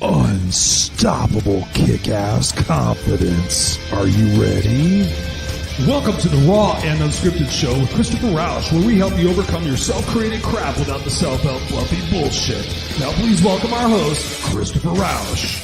Unstoppable kick-ass confidence. Are you ready? Welcome to the Raw and Unscripted show with Christopher Rausch, where we help you overcome your self-created crap without the self-help fluffy bullshit. Now please welcome our host, Christopher Rausch.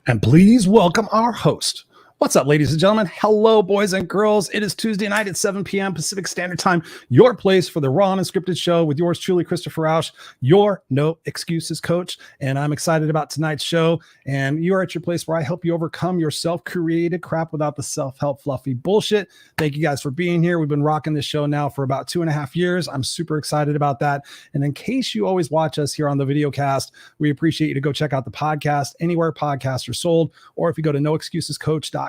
And please welcome our host. What's up, ladies and gentlemen? Hello, boys and girls. It is Tuesday night at 7 p.m. Pacific Standard Time, your place for the Raw and Unscripted show with yours truly, Christopher Rausch, your no excuses coach. And I'm excited about tonight's show. And you are at your place where I help you overcome your self-created crap without the self-help fluffy bullshit. Thank you guys for being here. We've been rocking this show now for about 2.5 years. I'm super excited about that. And in case you always watch us here on the video cast, we appreciate you to go check out the podcast anywhere podcasts are sold, or if you go to noexcusescoach.com/shows,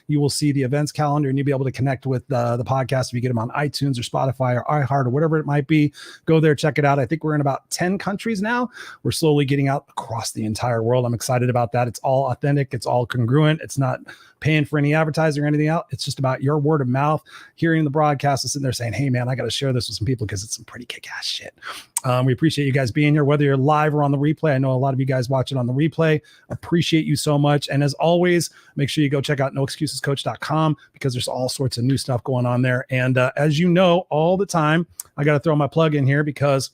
you will see the events calendar and you'll be able to connect with the podcast if you get them on iTunes or Spotify or iHeart or whatever it might be. Go there, check it out. I think we're in about 10 countries now. We're slowly getting out across the entire world. I'm excited about that. It's all authentic. It's all congruent. It's not paying for any advertising or anything else. It's just about your word of mouth, hearing the broadcast and sitting there saying, hey man, I got to share this with some people because it's some pretty kick-ass shit. We appreciate you guys being here, whether you're live or on the replay. I know a lot of you guys watch it on the replay. Appreciate you so much. And as always, make sure you go check out noexcusescoach.com because there's all sorts of new stuff going on there. And as you know, all the time, I got to throw my plug in here because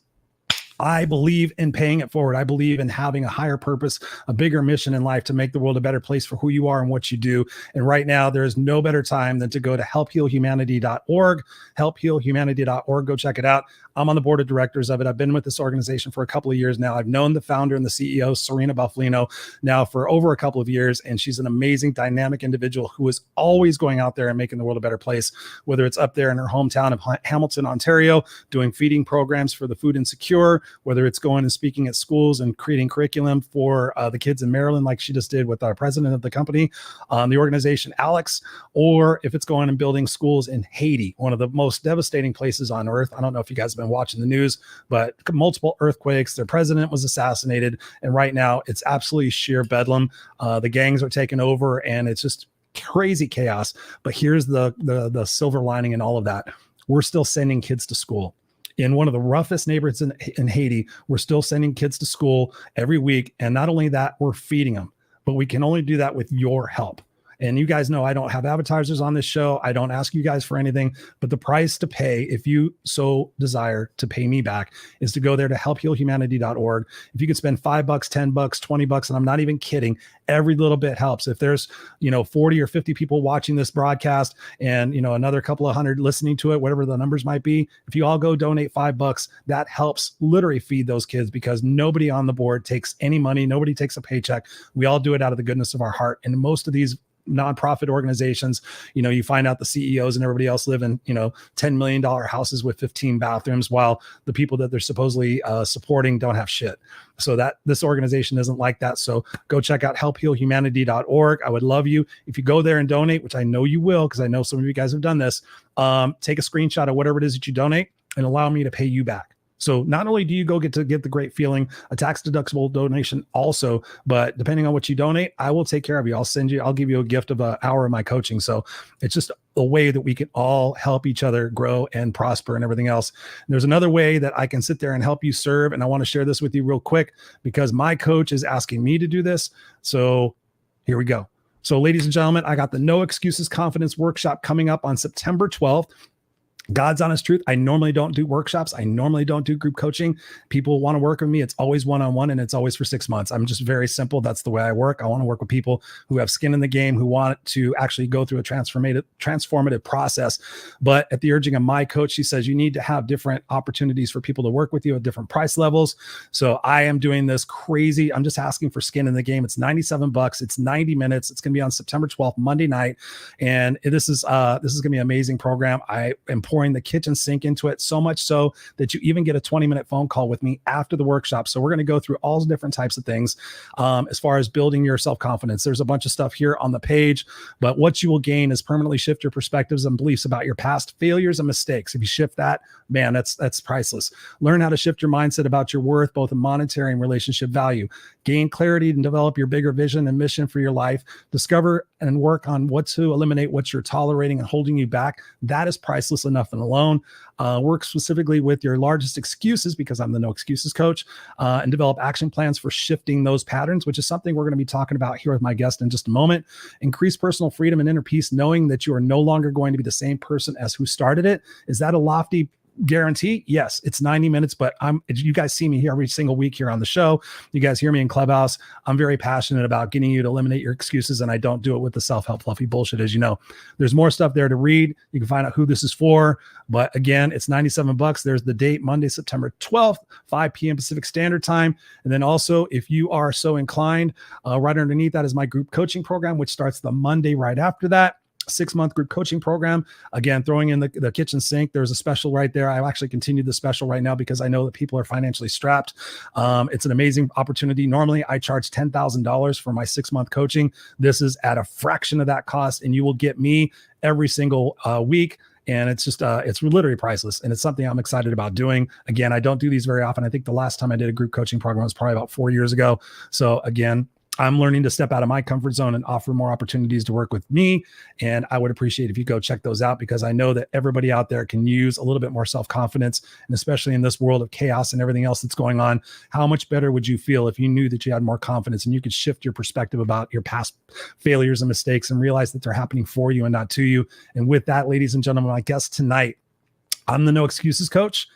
I believe in paying it forward. I believe in having a higher purpose, a bigger mission in life to make the world a better place for who you are and what you do. And right now, there is no better time than to go to helphealhumanity.org, helphealhumanity.org. Go check it out. I'm on the board of directors of it. I've been with this organization for a couple of years now. I've known the founder and the CEO, Serena Buffalino, now for over a couple of years. And she's an amazing, dynamic individual who is always going out there and making the world a better place, whether it's up there in her hometown of Hamilton, Ontario, doing feeding programs for the food insecure, whether it's going and speaking at schools and creating curriculum for the kids in Maryland, like she just did with our president of the company, the organization, Alex, or if it's going and building schools in Haiti, one of the most devastating places on earth. I don't know if you guys have been watching the news, but multiple earthquakes, their president was assassinated. And right now it's absolutely sheer bedlam. The gangs are taking over and it's just crazy chaos. But here's the silver lining in all of that. We're still sending kids to school. In one of the roughest neighborhoods in Haiti, we're still sending kids to school every week. And not only that, we're feeding them, but we can only do that with your help. And you guys know I don't have advertisers on this show. I don't ask you guys for anything, but the price to pay, if you so desire to pay me back, is to go there to helphealhumanity.org. If you could spend $5, $10, $20, and I'm not even kidding, every little bit helps. If there's, 40 or 50 people watching this broadcast and, another couple of hundred listening to it, whatever the numbers might be, if you all go donate $5, that helps literally feed those kids because nobody on the board takes any money. Nobody takes a paycheck. We all do it out of the goodness of our heart. And most of these nonprofit organizations, you find out the CEOs and everybody else live in, $10 million houses with 15 bathrooms, while the people that they're supposedly supporting don't have shit. So that this organization isn't like that. So go check out helphealhumanity.org. I would love you if you go there and donate, which I know you will, because I know some of you guys have done this. Take a screenshot of whatever it is that you donate and allow me to pay you back. So not only do you get the great feeling, a tax deductible donation also, but depending on what you donate, I will take care of you. I'll give you a gift of an hour of my coaching. So it's just a way that we can all help each other grow and prosper and everything else. And there's another way that I can sit there and help you serve. And I want to share this with you real quick because my coach is asking me to do this. So here we go. So ladies and gentlemen, I got the No Excuses Confidence Workshop coming up on September 12th. God's honest truth. I normally don't do workshops. I normally don't do group coaching. People want to work with me. It's always one-on-one and it's always for 6 months. I'm just very simple. That's the way I work. I want to work with people who have skin in the game, who want to actually go through a transformative process. But at the urging of my coach, she says you need to have different opportunities for people to work with you at different price levels. So I am doing this crazy. I'm just asking for skin in the game. It's $97. It's 90 minutes. It's going to be on September 12th, Monday night. And this is going to be an amazing program. I am pouring the kitchen sink into it, so much so that you even get a 20-minute phone call with me after the workshop. So we're going to go through all the different types of things as far as building your self-confidence. There's a bunch of stuff here on the page, but what you will gain is permanently shift your perspectives and beliefs about your past failures and mistakes. If you shift that, man, that's priceless. Learn how to shift your mindset about your worth, both in monetary and relationship value. Gain clarity and develop your bigger vision and mission for your life. Discover and work on what to eliminate, what you're tolerating and holding you back. That is priceless enough enough and alone. Work specifically with your largest excuses, because I'm the no excuses coach, and develop action plans for shifting those patterns, which is something we're going to be talking about here with my guest in just a moment. Increase personal freedom and inner peace, knowing that you are no longer going to be the same person as who started it. Is that a lofty guarantee? Yes, it's 90 minutes, but you guys see me here every single week here on the show. You guys hear me in Clubhouse. I'm very passionate about getting you to eliminate your excuses, and I don't do it with the self-help fluffy bullshit. As you know, there's more stuff there to read. You can find out who this is for, but again, it's $97. There's the date, Monday, September 12th, 5 p.m. Pacific Standard Time. And then also, if you are so inclined, right underneath that is my group coaching program, which starts the Monday right after that. 6-month group coaching program. Again, throwing in the kitchen sink. There's a special right there. I actually continued the special right now because I know that people are financially strapped. It's an amazing opportunity. Normally I charge $10,000 for my 6-month coaching. This is at a fraction of that cost, and you will get me every single week. And it's just, it's literally priceless. And it's something I'm excited about doing. Again, I don't do these very often. I think the last time I did a group coaching program was probably about 4 years ago. So again, I'm learning to step out of my comfort zone and offer more opportunities to work with me. And I would appreciate if you go check those out, because I know that everybody out there can use a little bit more self-confidence. And especially in this world of chaos and everything else that's going on, how much better would you feel if you knew that you had more confidence and you could shift your perspective about your past failures and mistakes and realize that they're happening for you and not to you? And with that, ladies and gentlemen, my guest tonight, I'm the No Excuses Coach.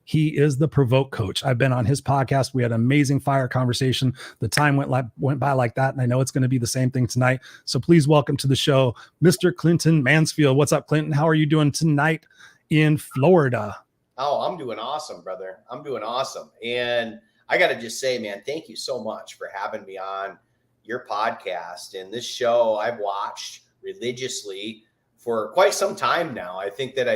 He is the Provoke coach. I've been on his podcast. We had an amazing fire conversation. The time went by like that, and I know it's going to be the same thing tonight. So please welcome to the show, Mr. Clinton Mansfield. What's up, Clinton? How are you doing tonight in Florida? Oh, I'm doing awesome, brother. I'm doing awesome. And I got to just say, man, thank you so much for having me on your podcast. And this show I've watched religiously for quite some time now. I think that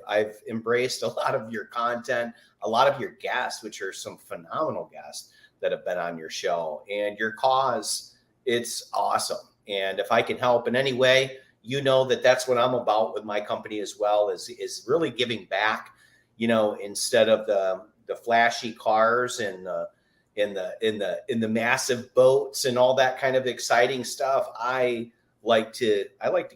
I've embraced a lot of your content, a lot of your guests, which are some phenomenal guests that have been on your show, and your cause. It's awesome. And if I can help in any way, you know that that's what I'm about with my company as well, is really giving back, you know, instead of the flashy cars and the massive boats and all that kind of exciting stuff. I like to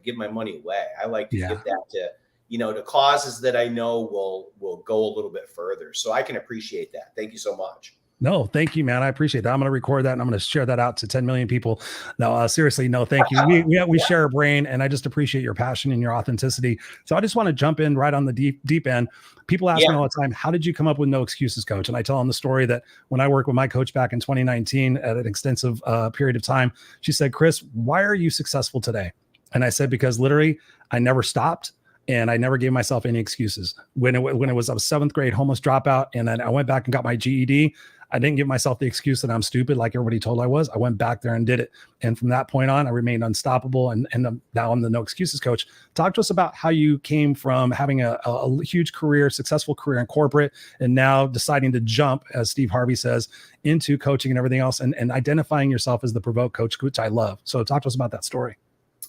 give my money away. I like to give that to, you know, to causes that I know will go a little bit further. So I can appreciate that. Thank you so much. No, thank you, man. I appreciate that. I'm going to record that and I'm going to share that out to 10 million people. No, seriously, no, thank you. We share a brain, and I just appreciate your passion and your authenticity. So I just want to jump in right on the deep end. People ask me all the time, how did you come up with No Excuses Coach? And I tell them the story that when I worked with my coach back in 2019 at an extensive period of time, she said, Chris, why are you successful today? And I said, because literally I never stopped. And I never gave myself any excuses. When it was a 7th grade homeless dropout, and then I went back and got my GED, I didn't give myself the excuse that I'm stupid like everybody told I was. I went back there and did it. And from that point on, I remained unstoppable. And now I'm the No Excuses Coach. Talk to us about how you came from having a huge career, successful career in corporate, and now deciding to jump, as Steve Harvey says, into coaching and everything else, and identifying yourself as the Provoke coach, which I love. So talk to us about that story.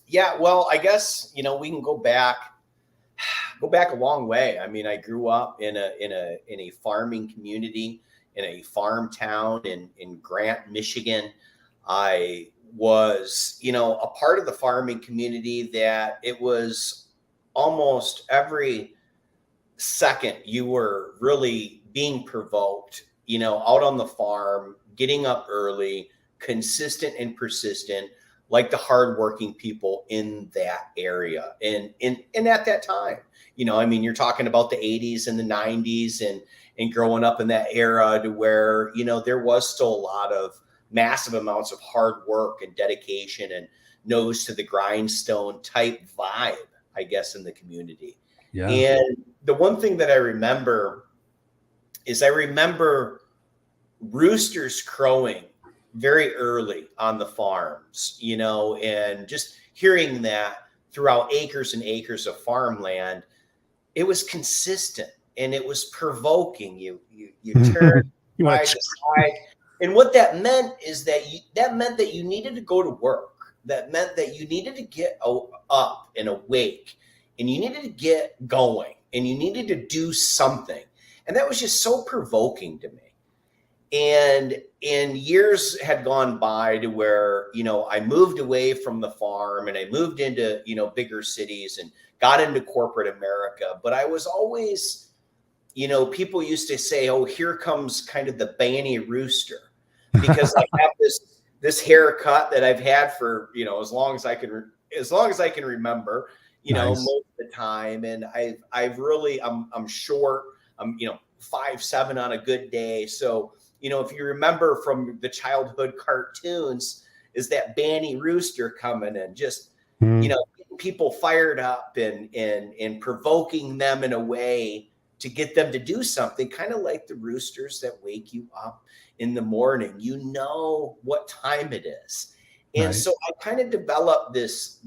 Yeah, well, I guess, you know, we can go back a long way. I mean, I grew up in a farming community, in a farm town in Grant, Michigan. I was, you know, a part of the farming community that it was almost every second you were really being provoked, you know, out on the farm, getting up early, consistent and persistent, like the hardworking people in that area. And at that time, you know, I mean, you're talking about the 80s and the 90s and growing up in that era to where, you know, there was still a lot of massive amounts of hard work and dedication and nose to the grindstone type vibe, I guess, in the community. Yeah. And the one thing that I remember is roosters crowing very early on the farms, you know, and just hearing that throughout acres and acres of farmland. It was consistent and it was provoking. You turn side to side. And what that meant is that you needed to go to work. That meant that you needed to get up and awake, and you needed to get going, and you needed to do something. And that was just so provoking to me. And years had gone by to where, you know, I moved away from the farm and I moved into, you know, bigger cities and got into corporate America, but I was always, people used to say, oh, here comes kind of the Banny Rooster, because I have this haircut that I've had for, as long as I can remember, Nice. most of the time. And I've really, I'm short, I'm, 5'7" on a good day. So, if you remember from the childhood cartoons, is that Banny Rooster coming and just, getting people fired up and provoking them in a way to get them to do something, kind of like the roosters that wake you up in the morning. You know what time it is. And Right. so I kind of developed this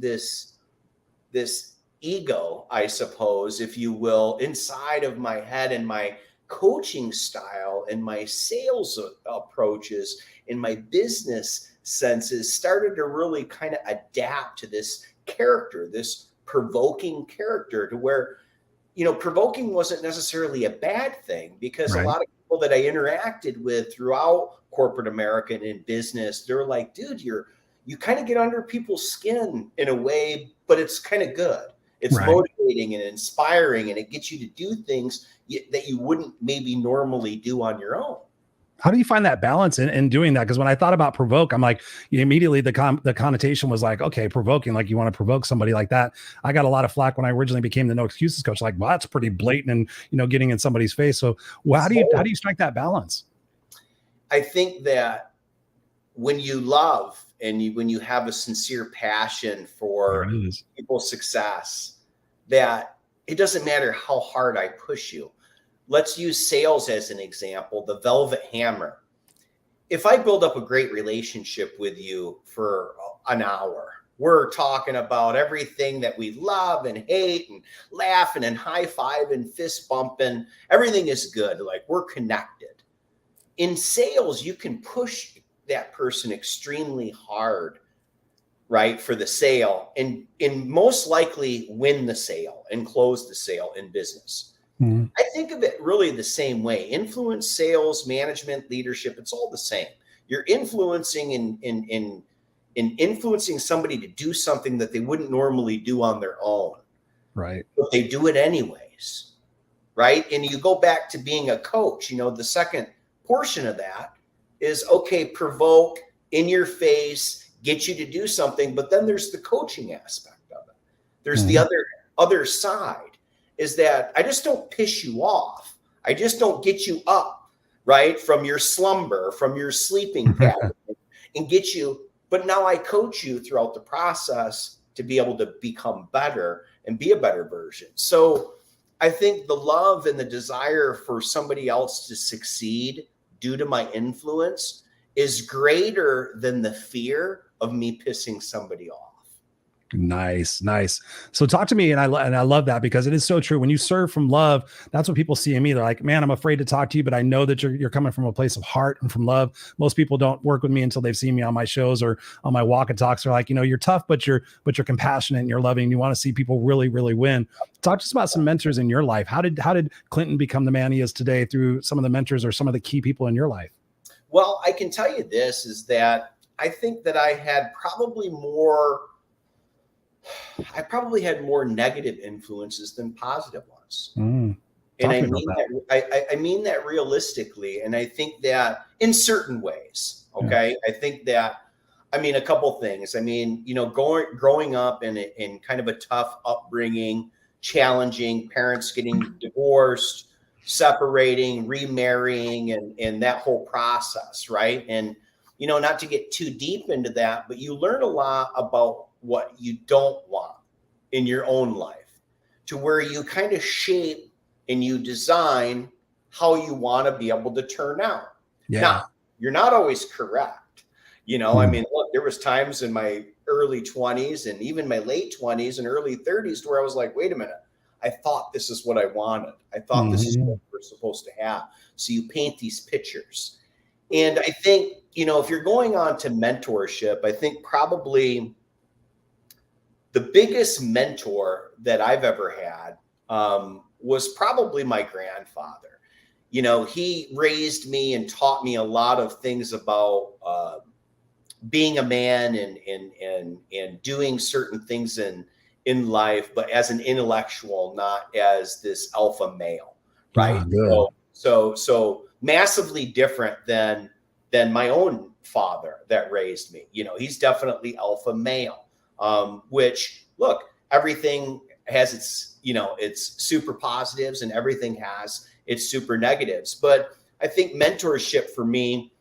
ego, I suppose, if you will, inside of my head, and my coaching style and my sales approaches and my business senses started to really kind of adapt to this character, this provoking character, to where, provoking wasn't necessarily a bad thing, because Right. a lot of people that I interacted with throughout corporate America and in business, they're like, dude, you kind of get under people's skin in a way, but it's kind of good. It's Right. motivating and inspiring, and it gets you to do things that you wouldn't maybe normally do on your own. How do you find that balance in doing that? Because when I thought about provoke, I'm like, immediately the connotation was like, okay, provoking, like you want to provoke somebody like that. I got a lot of flack when I originally became the no excuses coach. Like, well, that's pretty blatant and getting in somebody's face. So, well, how do you strike that balance? I think that when you love and when you have a sincere passion for people's success, that it doesn't matter how hard I push you. Let's use sales as an example, the velvet hammer. If I build up a great relationship with you for an hour, we're talking about everything that we love and hate and laughing and high five and fist bumping. Everything is good. Like, we're connected. In sales, you can push that person extremely hard, right, for the sale, and most likely win the sale and close the sale in business. Mm-hmm. I think of it really the same way. Influence, sales, management, leadership, it's all the same. You're influencing in influencing somebody to do something that they wouldn't normally do on their own. Right. But they do it anyways. Right. And you go back to being a coach, the second portion of that is, okay, provoke, in your face, get you to do something. But then there's the coaching aspect of it. There's the other side, is that I just don't piss you off. I just don't get you up, right, from your slumber, from your sleeping pattern, and get you. But now I coach you throughout the process to be able to become better and be a better version. So I think the love and the desire for somebody else to succeed due to my influence is greater than the fear of me pissing somebody off. Nice. So talk to me, and I love that, because it is so true. When you serve from love, that's what people see in me. They're like, man, I'm afraid to talk to you, but I know that you're coming from a place of heart and from love. Most people don't work with me until they've seen me on my shows or on my walk and talks. They're like, you're tough, but you're compassionate and you're loving. You want to see people really, really win. Talk to us about some mentors in your life. How did Clinton become the man he is today through some of the mentors or some of the key people in your life? Well, I can tell you this, is that I think that I probably had more negative influences than positive ones. And I mean that realistically. And I think that in certain ways, okay, I think that, a couple things. Growing up in kind of a tough upbringing, challenging, parents getting divorced, separating, remarrying, and that whole process, right? And, not to get too deep into that, but you learn a lot about what you don't want in your own life, to where you kind of shape and you design how you want to be able to turn out. Yeah. Now, you're not always correct. Look, there was times in my early 20s and even my late 20s and early 30s where I was like, wait a minute, I thought this is what I wanted. I thought this is what we're supposed to have. So you paint these pictures. And I think, if you're going on to mentorship, I think probably the biggest mentor that I've ever had was probably my grandfather. He raised me and taught me a lot of things about being a man and doing certain things in in life, but as an intellectual, not as this alpha male, right? Good. So massively different than my own father that raised me. He's definitely alpha male, which, look, everything has its super positives and everything has its super negatives. But I think mentorship for me,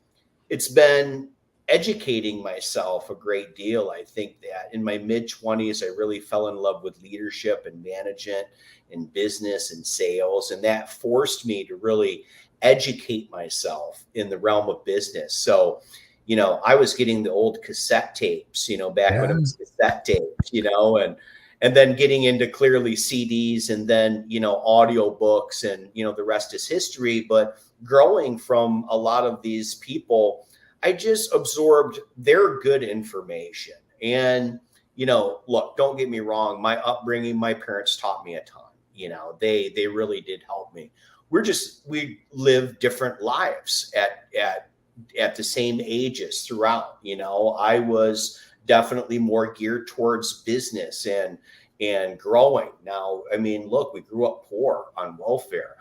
it's been educating myself a great deal. I think that in my mid-20s, I really fell in love with leadership and management and business and sales. And that forced me to really educate myself in the realm of business. So, I was getting the old cassette tapes, back when it was cassette tapes, and then getting into clearly CDs and then, audio books, and, the rest is history. But growing from a lot of these people, I just absorbed their good information. And, look, don't get me wrong. My upbringing, my parents taught me a ton. They really did help me. We live different lives at the same ages throughout. I was definitely more geared towards business and growing. Now, I mean, look, we grew up poor on welfare,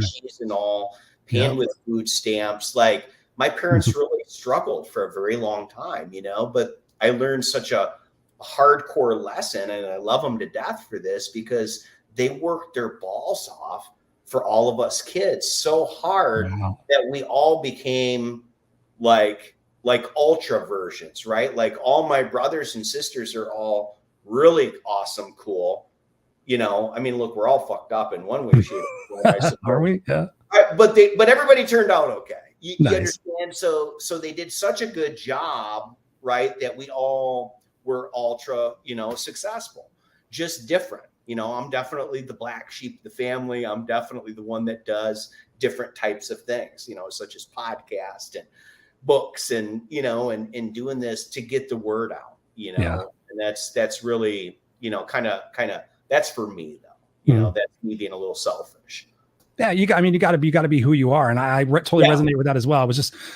cheese and all, paying with food stamps. Like, my parents really struggled for a very long time, but I learned such a hardcore lesson, and I love them to death for this, because they worked their balls off for all of us kids so hard that we all became like ultra versions, right? Like, all my brothers and sisters are all really awesome, cool. I mean, look, we're all fucked up in one way, shape, or form. Are we? Yeah. But everybody turned out okay. You Nice. understand? So they did such a good job, right, that we all were ultra, successful, just different. I'm definitely the black sheep of the family. I'm definitely the one that does different types of things, such as podcast and books and, and doing this to get the word out, and that's really, kind of, that's for me though, that's me being a little selfish. Yeah, you got to be who you are, and I totally resonate with that as well.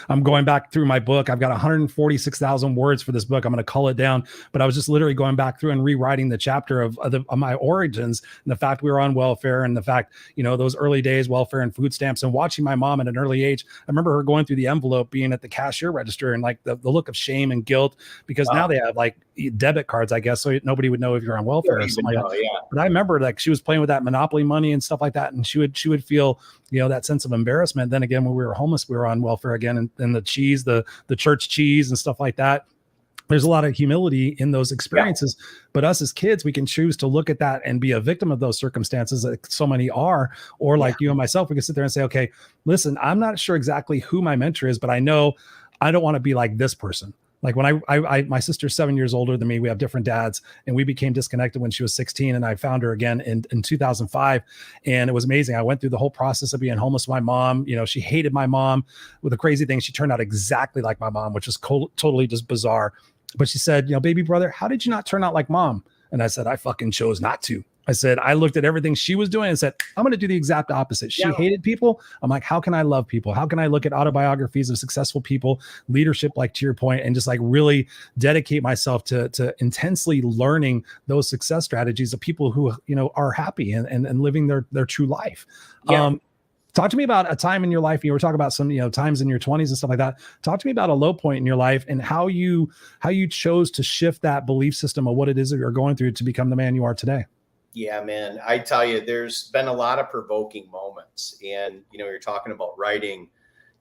I'm going back through my book. I've got 146,000 words for this book. I'm going to cull it down, but I was just literally going back through and rewriting the chapter of my origins, and the fact we were on welfare, and the fact, those early days, welfare and food stamps, and watching my mom at an early age. I remember her going through the envelope, being at the cashier register, and like the look of shame and guilt, because now they have like debit cards, I guess, so nobody would know if you're on welfare or something like that. Yeah. But I remember, like, she was playing with that Monopoly money and stuff like that, and she would feel, that sense of embarrassment. Then again, when we were homeless, we were on welfare again, and the cheese, the church cheese and stuff like that. There's a lot of humility in those experiences, but us as kids, we can choose to look at that and be a victim of those circumstances that so many are, or like you and myself, we can sit there and say, okay, listen, I'm not sure exactly who my mentor is, but I know I don't want to be like this person. Like, when I my sister's 7 years older than me, we have different dads, and we became disconnected when she was 16, and I found her again in 2005. And it was amazing. I went through the whole process of being homeless with my mom. She hated my mom. With the crazy thing, she turned out exactly like my mom, which was totally just bizarre. But she said, baby brother, how did you not turn out like mom? And I said, I fucking chose not to. I said, I looked at everything she was doing and said, I'm going to do the exact opposite. She hated people. I'm like, how can I love people? How can I look at autobiographies of successful people, leadership, like to your point, and just like really dedicate myself to intensely learning those success strategies of people who, are happy and living their true life. Talk to me about a time in your life. You were talking about some, times in your 20s and stuff like that. Talk to me about a low point in your life and how you chose to shift that belief system of what it is that you're going through to become the man you are today. Yeah, man, I tell you, there's been a lot of provoking moments, and, you're talking about writing,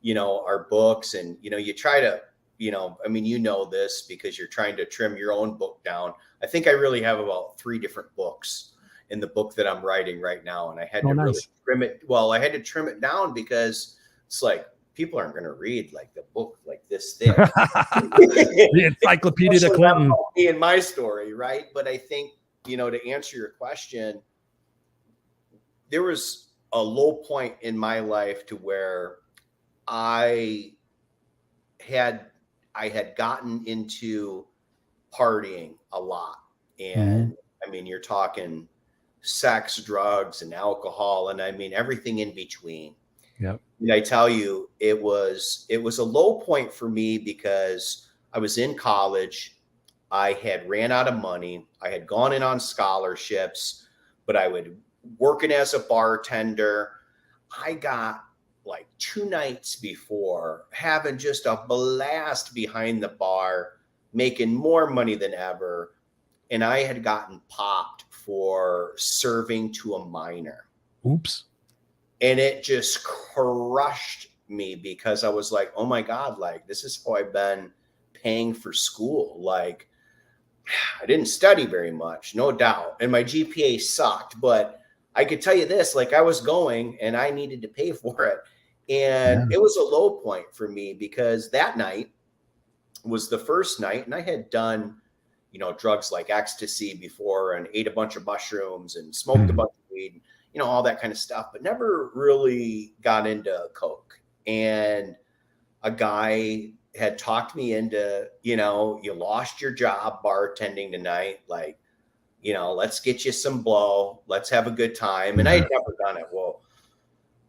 our books, and, you try to, I mean, this because you're trying to trim your own book down. I think I really have about 3 different books in the book that I'm writing right now. And I had to really trim it. Well, I had to trim it down because it's like, people aren't going to read like the book like this thick. The Encyclopedia to Clinton. Me and my story, right? But I think, to answer your question, there was a low point in my life to where I had gotten into partying a lot. And I mean, you're talking sex, drugs, and alcohol, and I mean everything in between. Yep. And I tell you, it was a low point for me because I was in college. I had ran out of money. I had gone in on scholarships, but I would working as a bartender. I got like 2 nights before having just a blast behind the bar, making more money than ever. And I had gotten popped for serving to a minor. Oops. And it just crushed me because I was like, oh my God, like this is how I've been paying for school. Like I didn't study very much, no doubt. And my GPA sucked, but I could tell you this, like I was going and I needed to pay for it. And it was a low point for me because that night was the first night, and I had done, you know, drugs like ecstasy before and ate a bunch of mushrooms and smoked a bunch of weed, you know, all that kind of stuff, but never really got into coke. And a guy had talked me into, you know, you lost your job bartending tonight. Like, you know, let's get you some blow. Let's have a good time. And I had never done it. Well,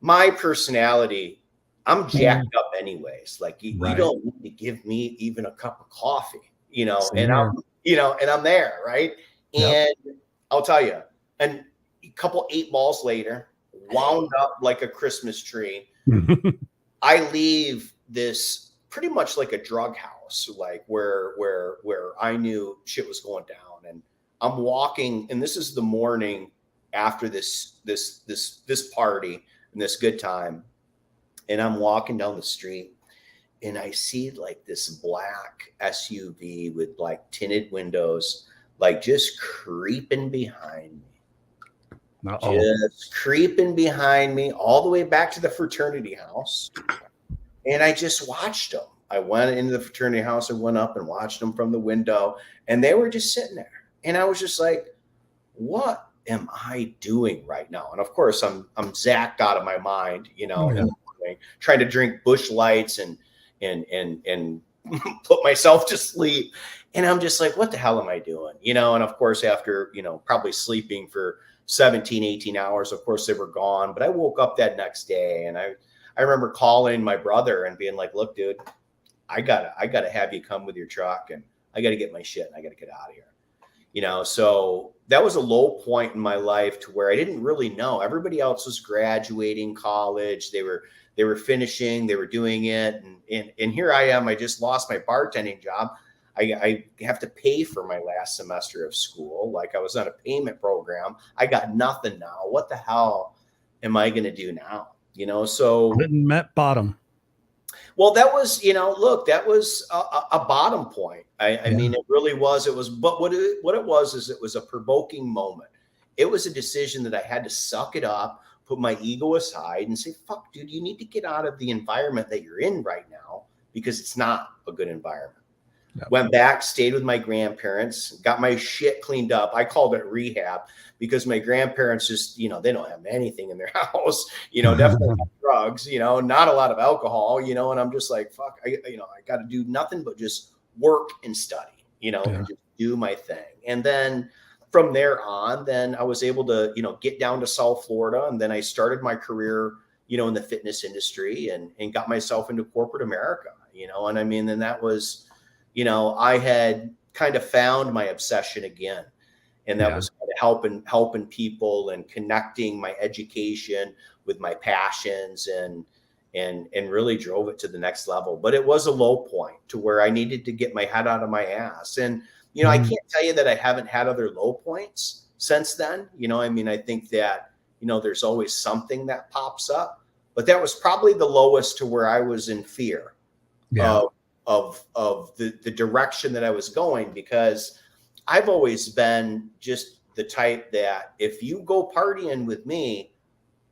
my personality, I'm jacked up anyways. Like you don't need to give me even a cup of coffee, you know, and I'm there. Right. And I'll tell you, and a couple 8 balls later, wound up like a Christmas tree. I leave this pretty much like a drug house, like where I knew shit was going down. And I'm walking, and this is the morning after this party and this good time. And I'm walking down the street and I see like this black SUV with like tinted windows, like just creeping behind me. Just creeping behind me all the way back to the fraternity house. And I just watched them. I went into the fraternity house and went up and watched them from the window, and they were just sitting there. And I was just like, what am I doing right now? And of course I'm zacked out of my mind, you know, in the morning, trying to drink Busch Lights and put myself to sleep. And I'm just like, what the hell am I doing? You know, and of course, after, you know, probably sleeping for 17, 18 hours, of course they were gone. But I woke up that next day and I remember calling my brother and being like, look, dude, I gotta have you come with your truck, and I gotta get my shit and I gotta get out of here. You know, so that was a low point in my life to where I didn't really know. Everybody else was graduating college. They were finishing, they were doing it. And here I am. I just lost my bartending job. I have to pay for my last semester of school. Like I was on a payment program. I got nothing now. What the hell am I going to do now? You know, so met bottom. Well, that was, you know, look, that was a bottom point. I mean, it really was. But what it was is it was a provoking moment. It was a decision that I had to suck it up, put my ego aside and say, fuck, dude, you need to get out of the environment that you're in right now because it's not a good environment. Yep. Went back, stayed with my grandparents, got my shit cleaned up. I called it rehab because my grandparents just, you know, they don't have anything in their house, you know, definitely not drugs, you know, not a lot of alcohol, you know, and I'm just like, fuck, I got to do nothing but just work and study, you know, and just do my thing. And then from there on, then I was able to, you know, get down to South Florida. And then I started my career, you know, in the fitness industry and got myself into corporate America, you know, and I mean, then that was, you know, I had kind of found my obsession again. And that was kind of helping people and connecting my education with my passions and really drove it to the next level. But it was a low point to where I needed to get my head out of my ass. And, you know, I can't tell you that I haven't had other low points since then. You know, I mean, I think that, you know, there's always something that pops up, but that was probably the lowest to where I was in fear of the direction that I was going, because I've always been just the type that if you go partying with me,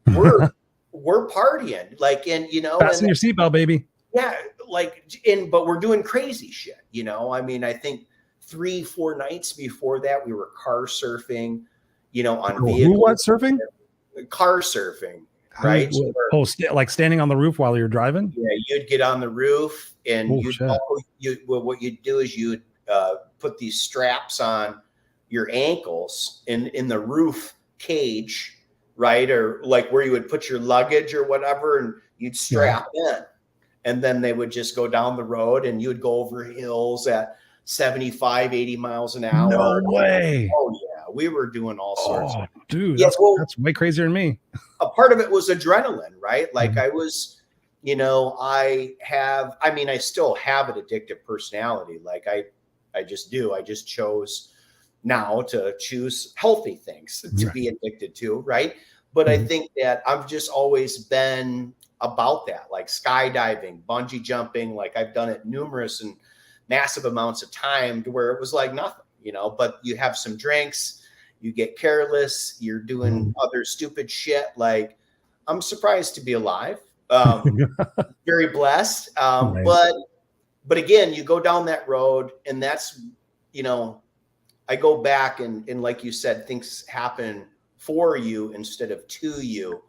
we're partying, like, and you know, fasten your seatbelt, baby. Yeah, like, but we're doing crazy shit, you know. I mean, I think 3-4 nights before that, we were car surfing, you know, on vehicles. What surfing? Car surfing, right? Like standing on the roof while you're driving? Yeah, you'd get on the roof and what you'd do is you'd put these straps on your ankles in the roof cage, right? Or like where you would put your luggage or whatever, and you'd strap in. And then they would just go down the road and you would go over hills at 75, 80 miles an hour. No way. Oh yeah. We were doing all sorts of, dude, yeah, that's way crazier than me. A part of it was adrenaline, right? Like Mhm. I was, I still have an addictive personality. Like I just do. I just chose now to choose healthy things to be addicted to, right? But I think that I've just always been about that, like skydiving, bungee jumping. Like I've done it numerous and massive amounts of time to where it was like nothing, but you have some drinks, you get careless, you're doing other stupid shit. Like I'm surprised to be alive. Very blessed. Right. But again, you go down that road and that's, I go back and like you said, things happen for you instead of to you.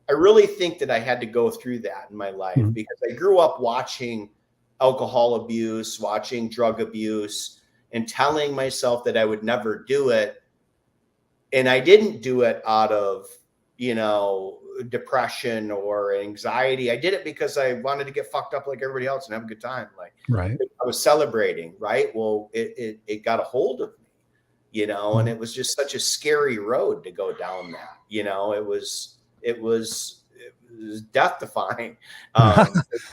I really think that I had to go through that in my life because I grew up watching alcohol abuse, watching drug abuse, and telling myself that I would never do it. And I didn't do it out of, depression or anxiety. I did it because I wanted to get fucked up like everybody else and have a good time. Like I was celebrating, right? Well, it got a hold of me, and it was just such a scary road to go down that, it was death defying.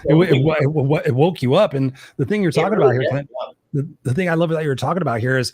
It woke you up. And the thing you're talking about here, Clint, the thing I love that you're talking about here is,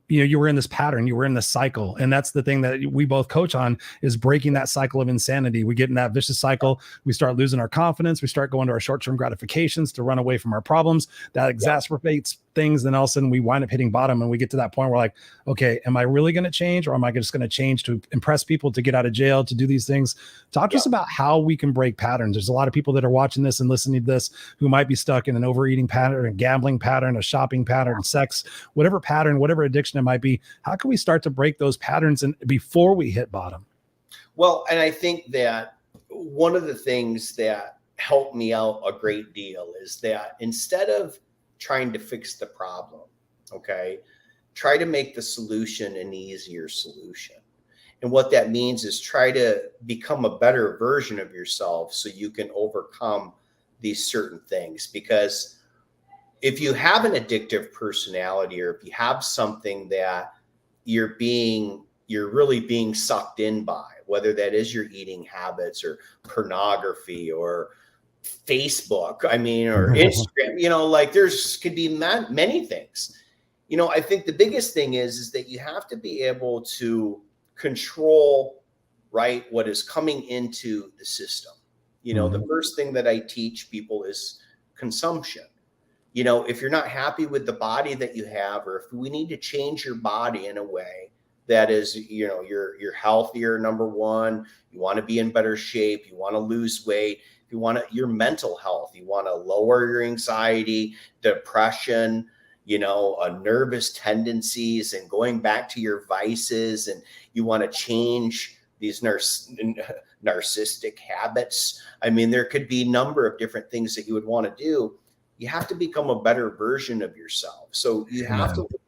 you were in this pattern, you were in this cycle. And that's the thing that we both coach on is breaking that cycle of insanity. We get in that vicious cycle. We start losing our confidence. We start going to our short-term gratifications to run away from our problems. That exacerbates things. Then all of a sudden we wind up hitting bottom and we get to that point where like, okay, am I really going to change or am I just going to change to impress people, to get out of jail, to do these things? Talk to us about how we can break patterns. There's a lot of people that are watching this and listening to this who might be stuck in an overeating pattern, a gambling pattern, a shopping pattern, sex, whatever pattern, whatever addiction it might be. How can we start to break those patterns and before we hit bottom? Well, and I think that one of the things that helped me out a great deal is that instead of trying to fix the problem, okay, try to make the solution an easier solution. And what that means is try to become a better version of yourself so you can overcome these certain things. Because if you have an addictive personality, or if you have something that you're really being sucked in by, whether that is your eating habits or pornography or Facebook, or Instagram, like could be many things. I think the biggest thing is that you have to be able to control, right, what is coming into the system. The first thing that I teach people is consumption. If you're not happy with the body that you have, or if we need to change your body in a way that is, you're healthier, number one, you want to be in better shape, you want to lose weight, you want your mental health, you want to lower your anxiety, depression, nervous tendencies and going back to your vices, and you want to change these narcissistic habits. There could be a number of different things that you would want to do. You have to become a better version of yourself. So you have to look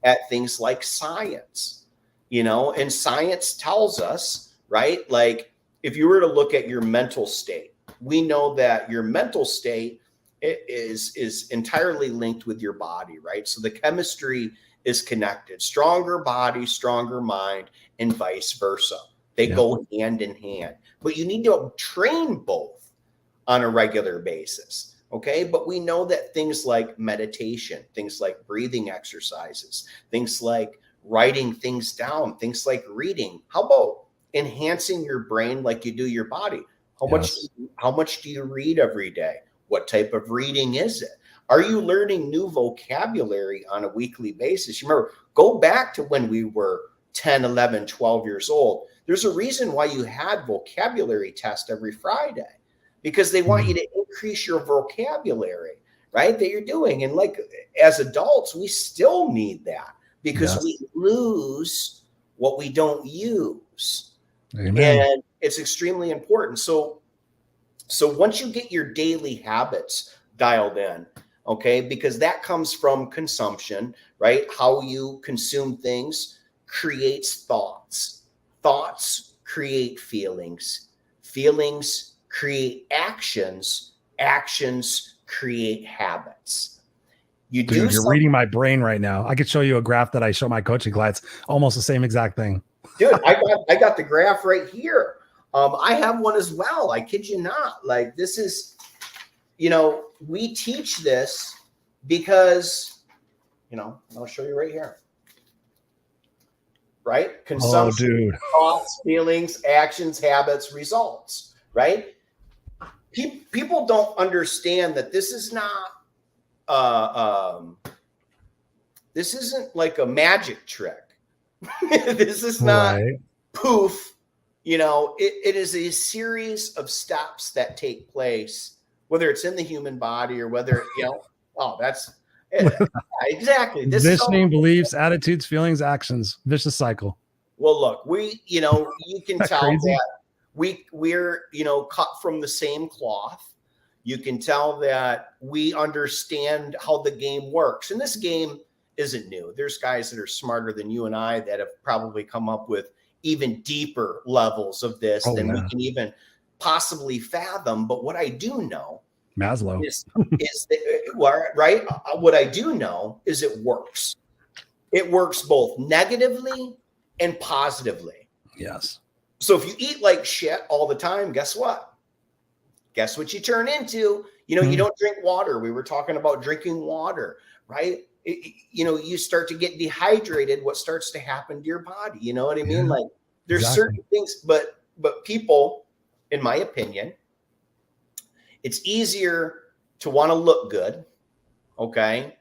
at things like science, and science tells us, right? Like if you were to look at your mental state, we know that your mental state is entirely linked with your body, right? So the chemistry is connected. Stronger body, stronger mind, and vice versa. They go hand in hand. But you need to train both on a regular basis. Okay. But we know that things like meditation, things like breathing exercises, things like writing things down, things like reading. How about enhancing your brain like you do your body? How much do you read every day? What type of reading is it? Are you learning new vocabulary on a weekly basis? You remember, go back to when we were 10, 11, 12 years old. There's a reason why you had vocabulary test every Friday, because they want you to increase your vocabulary, right? That you're doing. And like as adults, we still need that because we lose what we don't use. Amen. And it's extremely important. So once you get your daily habits dialed in, okay, because that comes from consumption, right? How you consume things creates thoughts. Thoughts create feelings. Feelings create actions. Actions create habits. You Dude, do you're something. reading my brain right now. I could show you a graph that I show my coaching clients, almost the same exact thing. Dude, I got the graph right here. I have one as well. I kid you not. Like, this is, we teach this because, I'll show you right here. Right? Consumption, dude. thoughts, feelings, actions, habits, results. Right? People don't understand that this is not, this isn't like a magic trick. This is not poof. It is a series of steps that take place, whether it's in the human body or whether, that's it. Exactly. Conditioning, beliefs, attitudes, feelings, actions, vicious cycle. Well, look, you can tell crazy? that we're, cut from the same cloth. You can tell that we understand how the game works. And this game isn't new. There's guys that are smarter than you and I that have probably come up with even deeper levels of this than we can even possibly fathom. But what I do know Maslow is right. What I do know is it works. It works both negatively and positively. Yes. So if you eat like shit all the time, guess what? Guess what you turn into? You don't drink water. We were talking about drinking water, right? You start to get dehydrated. What starts to happen to your body? You know what I mean? Like, there's certain things, but people, in my opinion, it's easier to want to look good, okay,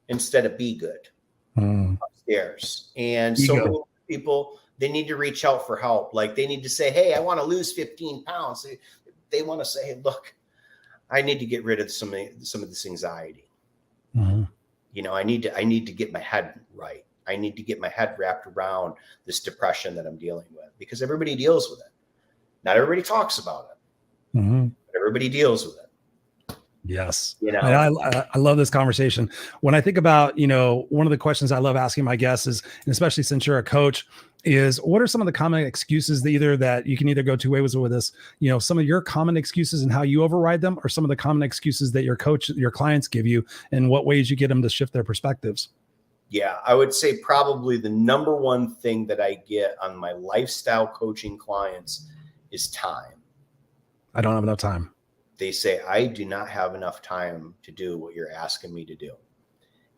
instead of be good upstairs. And so many people, they need to reach out for help. Like, they need to say, hey, I want to lose 15 pounds. They want to say, hey, look, I need to get rid of some of this anxiety. I need to get my head right. I need to get my head wrapped around this depression that I'm dealing with, because everybody deals with it. Not everybody talks about it, but everybody deals with it. Yes. I love this conversation. When I think about, one of the questions I love asking my guests is, and especially since you're a coach, is what are some of the common excuses that you can either go two ways with this, some of your common excuses and how you override them, or some of the common excuses that your clients give you, and what ways you get them to shift their perspectives? Yeah, I would say probably the number one thing that I get on my lifestyle coaching clients is time. I don't have enough time. They say, I do not have enough time to do what you're asking me to do.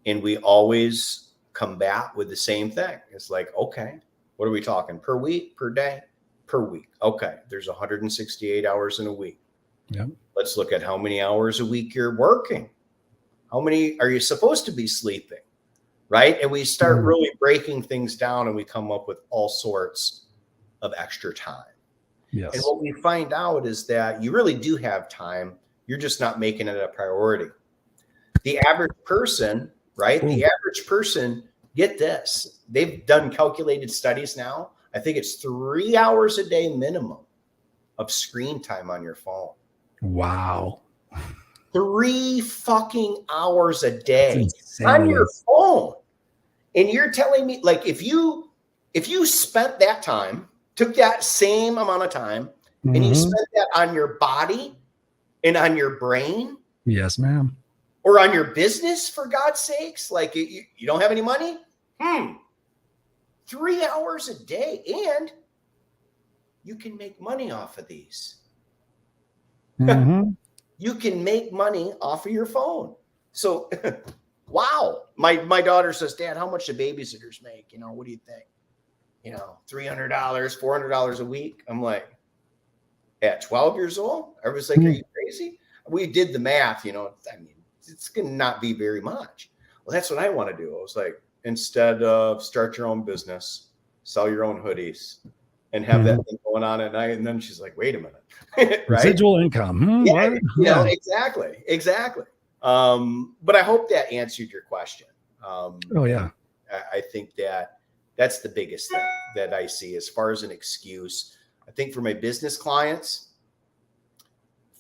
And we always come back with the same thing. It's like, okay, what are we talking? Per week, per day, per week? Okay, there's 168 hours in a week. Yeah. Let's look at how many hours a week you're working. How many are you supposed to be sleeping? Right? And we start really breaking things down, and we come up with all sorts of extra time. Yes. And what we find out is that you really do have time. You're just not making it a priority. The average person, right? The average person, get this. They've done calculated studies now. I think it's 3 hours a day minimum of screen time on your phone. Wow. 3 fucking hours a day on your phone. And you're telling me, like, if you spent that time, took that same amount of time, and you spent that on your body and on your brain. Yes, ma'am. Or on your business, for God's sakes, like, you don't have any money? 3 hours a day, and you can make money off of these. You can make money off of your phone. So, wow. My daughter says, Dad, how much do babysitters make? What do you think? $300, $400 a week. I'm like, at 12 years old? Everybody's like, are you crazy? We did the math, it's going to not be very much. Well, that's what I want to do. I was like, instead of start your own business, sell your own hoodies, and have that thing going on at night. And then she's like, wait a minute. Right? Residual income. Exactly. But I hope that answered your question. I think that's the biggest thing that I see as far as an excuse. I think for my business clients,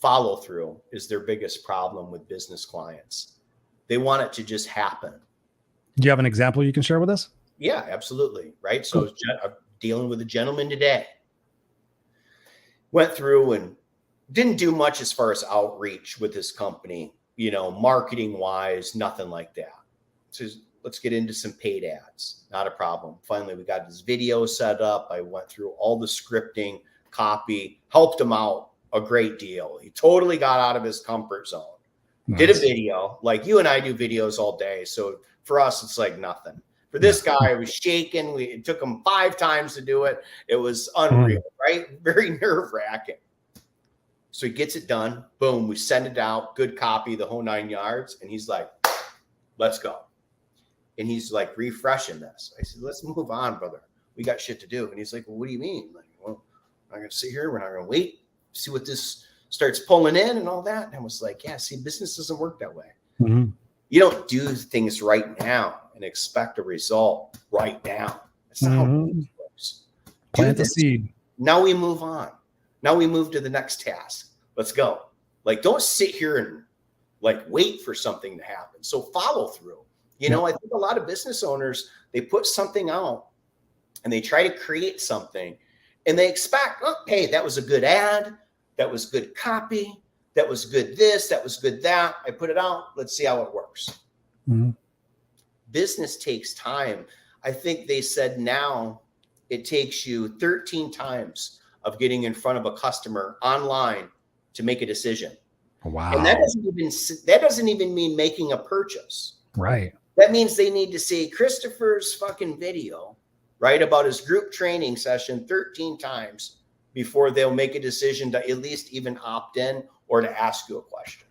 follow through is their biggest problem with business clients. They want it to just happen. Do you have an example you can share with us? Yeah, absolutely. Right. So I'm dealing with a gentleman today. Went through and didn't do much as far as outreach with this company, marketing wise, nothing like that. let's get into some paid ads. Not a problem. Finally, we got his video set up. I went through all the scripting, copy, helped him out a great deal. He totally got out of his comfort zone. Nice. Did a video. Like you and I do videos all day. So for us, it's like nothing. For this guy, I was shaking. It took him 5 times to do it. It was unreal, right? Very nerve-wracking. So he gets it done. Boom. We send it out. Good copy, the whole 9 yards. And he's like, let's go. And he's like refreshing this. I said, let's move on, brother. We got shit to do. And he's like, well, what do you mean? Like, well, we're not going to sit here. We're not going to wait. See what this starts pulling in and all that. And I was like, yeah, see, business doesn't work that way. Mm-hmm. You don't do things right now and expect a result right now. That's not how it works. Plant the seed. Now we move on. Now we move to the next task. Let's go. Like, don't sit here and like wait for something to happen. So follow through. You know, I think a lot of business owners, they put something out and they try to create something and they expect, oh, hey, that was a good ad. That was good copy. That was good this. That was good that. I put it out. Let's see how it works. Mm-hmm. Business takes time. I think they said now it takes you 13 times of getting in front of a customer online to make a decision. Wow. And that doesn't even mean making a purchase. Right. That means they need to see Christopher's fucking video, right, about his group training session 13 times before they'll make a decision to at least even opt in or to ask you a question.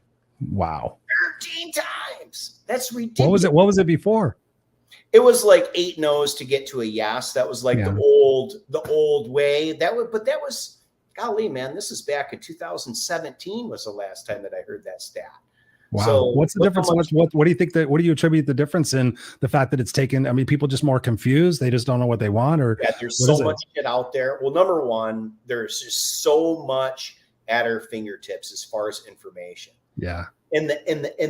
Wow. 13 times. That's ridiculous. What was it before? It was like 8 no's to get to a yes. That was like the old way. That was, golly, man, this is back in 2017 was the last time that I heard that stat. Wow. So what's the difference? What do you think what do you attribute the difference in the fact that it's taken? I mean, people just more confused. They just don't know what they want, or there's so much shit out there. Well, number one, there's just so much at our fingertips as far as information. Yeah. And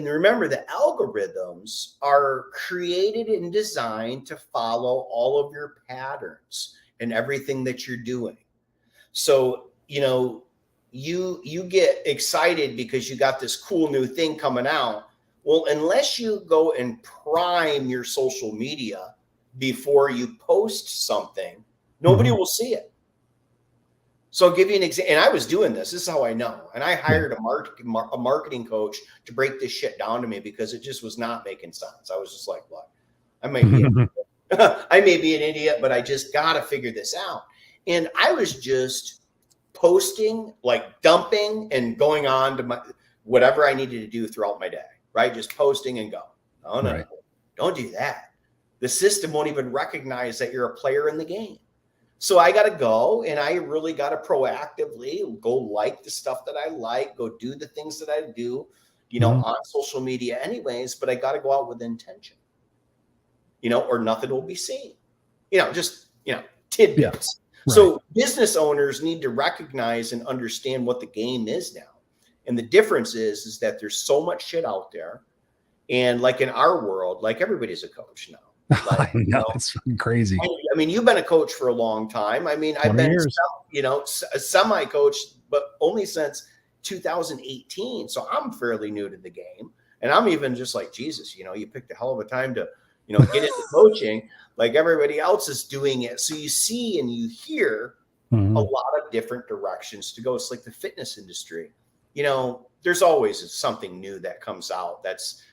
remember, the algorithms are created and designed to follow all of your patterns and everything that you're doing. So, you know, you get excited because you got this cool new thing coming out. Well, unless you go and prime your social media before you post something, nobody will see it. So I'll give you an example. And I was doing this. This is how I know. And I hired a marketing coach to break this shit down to me because it just was not making sense. I was just like, look, I may be an idiot, but I just got to figure this out. And I was just posting, like dumping and going on to my whatever I needed to do throughout my day, right? Just posting and go. No, don't do that. The system won't even recognize that you're a player in the game. So I got to go and I really got to proactively go like the stuff that I like, go do the things that I do, you know, on social media anyways, but I got to go out with intention, you know, or nothing will be seen, you know, just, you know, tidbits. Right. So business owners need to recognize and understand what the game is now. And the difference is that there's so much shit out there. And like in our world, like everybody's a coach now. Like, I know, it's crazy. I mean, you've been a coach for a long time. I mean, I've been, you know, a semi-coach, but only since 2018. So I'm fairly new to the game. And I'm even just like, Jesus, you know, you picked a hell of a time to, you know, get into coaching. Like everybody else is doing it. So you see and you hear a lot of different directions to go. It's like the fitness industry. You know, there's always something new that comes out that's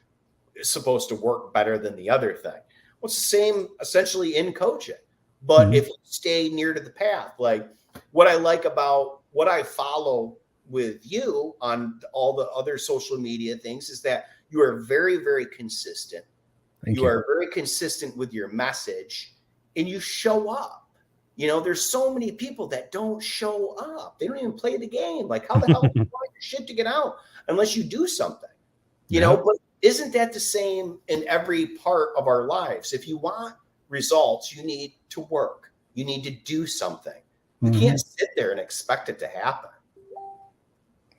supposed to work better than the other thing. Well, it's the same essentially in coaching. But if you stay near to the path, like what I like about what I follow with you on all the other social media things is that you are very, very consistent. You are very consistent with your message and you show up. You know, there's so many people that don't show up. They don't even play the game. Like, how the hell do you want your shit to get out unless you do something? You know, but isn't that the same in every part of our lives? If you want results, you need to work. You need to do something. You can't sit there and expect it to happen.